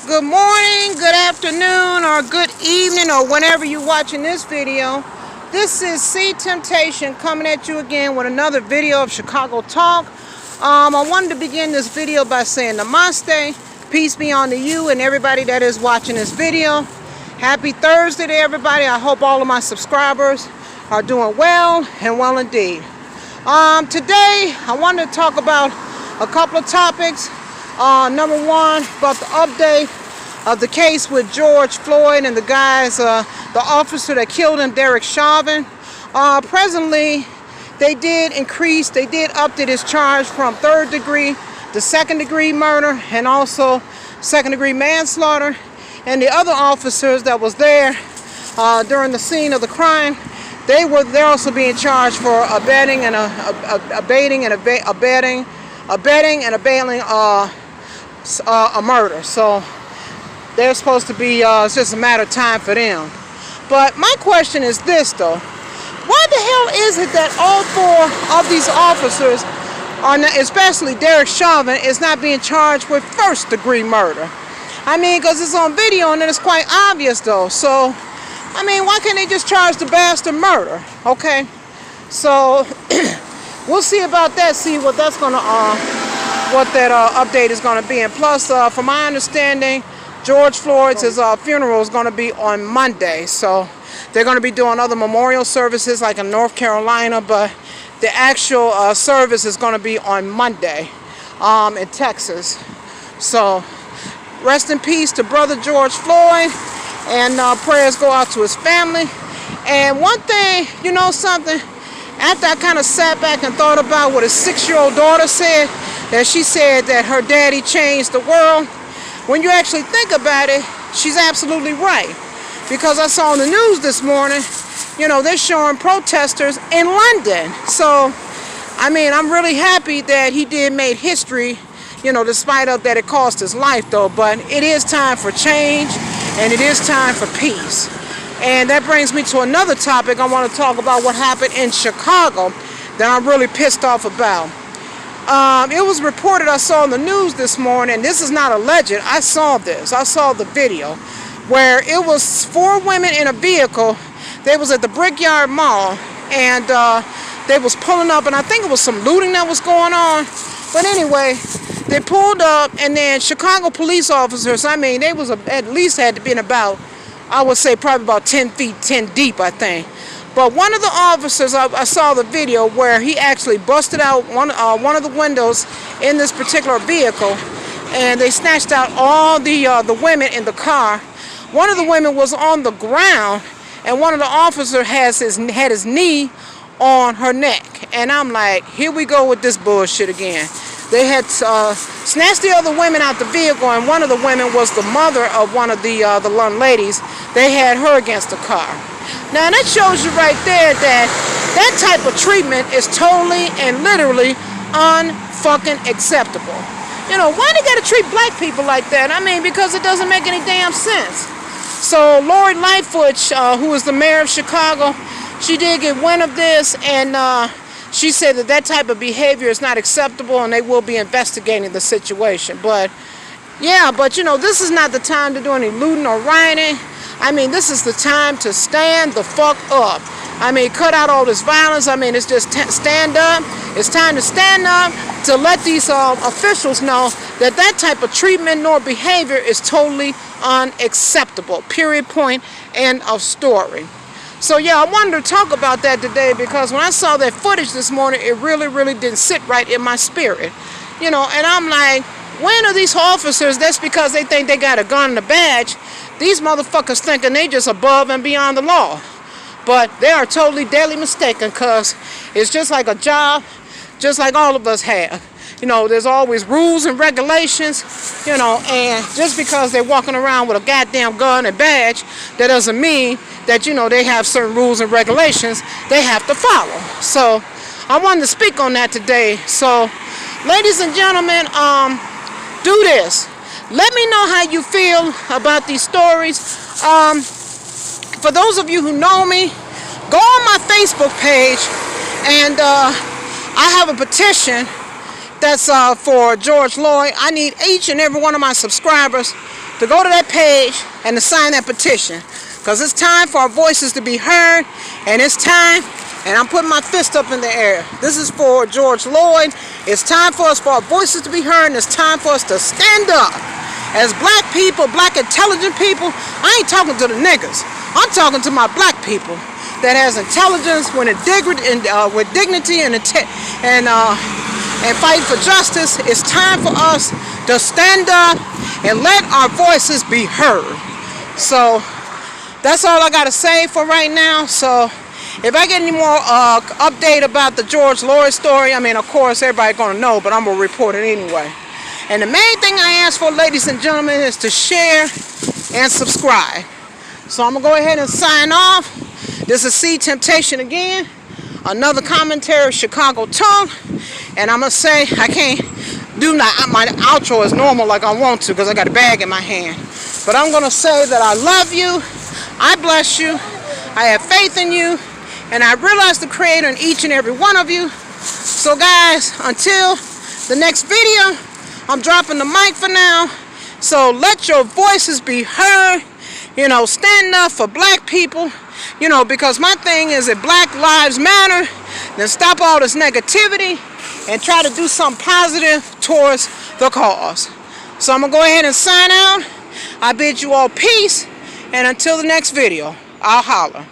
Good morning, good afternoon, or good evening, or whenever you're watching this video. This is C Temptation coming at you again with another video of Chicago Talk. I wanted to begin this video by saying namaste, peace be unto you and everybody that is watching this video. Happy Thursday to everybody. I hope all of my subscribers are doing well and well indeed. Today I wanted to talk about a couple of topics. Number one, about the update of the case with George Floyd and the guys, the officer that killed him, Chauvin. Presently, they did up his charge from 3rd degree to 2nd degree murder and also 2nd degree manslaughter. And the other officers that was there during the scene of the crime, they're also being charged for abetting and abetting a murder. So they're supposed to be, it's just a matter of time for them. But my question is this though, why the hell is it that all 4 of these officers, especially Chauvin, is not being charged with 1st degree murder? I mean, because it's on video and it's quite obvious though. So, I mean, why can't they just charge the bastard murder? Okay, so we'll see about that, see what that's gonna what that update is going to be. And plus, from my understanding, George Floyd's funeral is going to be on Monday. So they're going to be doing other memorial services like in North Carolina, but the actual service is going to be on Monday in Texas. So rest in peace to brother George Floyd, and prayers go out to his family. And one thing, you know something, after I kind of sat back and thought about what his 6-year-old daughter said, that she said that her daddy changed the world. When you actually think about it, she's absolutely right. Because I saw on the news this morning, you know, they're showing protesters in London. So, I mean, I'm really happy that he made history, you know, despite of that it cost his life though. But it is time for change, and it is time for peace. And that brings me to another topic. I want to talk about what happened in Chicago that I'm really pissed off about. It was reported, I saw on the news this morning, this is not alleged, I saw this, I saw the video, where it was 4 women in a vehicle. They was at the Brickyard Mall, and they was pulling up, and I think it was some looting that was going on. But anyway, they pulled up, and then Chicago police officers, I mean, they was at least had to be in about, I would say probably about 10 feet, 10 deep, I think. But one of the officers, I saw the video where he actually busted out one of the windows in this particular vehicle, and they snatched out all the women in the car. One of the women was on the ground, and one of the officers had his knee on her neck. And I'm like, here we go with this bullshit again. They had snatched the other women out the vehicle, and one of the women was the mother of one of the young ladies. They had her against the car. Now that shows you right there that that type of treatment is totally and literally unfucking acceptable. You know, why they gotta treat black people like that? I mean, because it doesn't make any damn sense. So Lori Lightfoot, who is the mayor of Chicago, she did get wind of this, and she said that type of behavior is not acceptable, and they will be investigating the situation. But yeah, but you know, this is not the time to do any looting or rioting. I mean, this is the time to stand the fuck up. I mean, cut out all this violence. I mean, it's just stand up. It's time to stand up to let these officials know that that type of treatment nor behavior is totally unacceptable. Period, point, end of story. So yeah, I wanted to talk about that today because when I saw that footage this morning, it really, really didn't sit right in my spirit. You know, and I'm like, when are these officers, that's because they think they got a gun and a badge, these motherfuckers thinking they just above and beyond the law. But they are totally deadly mistaken, because it's just like a job, just like all of us have. You know, there's always rules and regulations, you know, and just because they're walking around with a goddamn gun and badge, that doesn't mean that, you know, they have certain rules and regulations they have to follow. So I wanted to speak on that today. So ladies and gentlemen, do this. Let me know how you feel about these stories. For those of you who know me, go on my Facebook page, and I have a petition that's for George Floyd. I need each and every one of my subscribers to go to that page and to sign that petition. Because it's time for our voices to be heard, and it's time, and I'm putting my fist up in the air. This is for George Floyd. It's time for us, for our voices to be heard, and it's time for us to stand up. As black people, black intelligent people, I ain't talking to the niggas. I'm talking to my black people that has intelligence with dignity and fighting for justice. It's time for us to stand up and let our voices be heard. So that's all I got to say for right now. So if I get any more update about the George Floyd story, I mean, of course, everybody's going to know, but I'm going to report it anyway. And the main thing I ask for, ladies and gentlemen, is to share and subscribe. So I'm going to go ahead and sign off. This is C Temptation again. Another commentary of Chicago Tongue. And I'm going to say, I can't do my outro as normal like I want to because I got a bag in my hand. But I'm going to say that I love you. I bless you. I have faith in you. And I realize the Creator in each and every one of you. So guys, until the next video, I'm dropping the mic for now. So let your voices be heard. You know, stand up for black people. You know, because my thing is that Black Lives Matter. Then stop all this negativity and try to do something positive towards the cause. So I'm going to go ahead and sign out. I bid you all peace. And until the next video, I'll holler.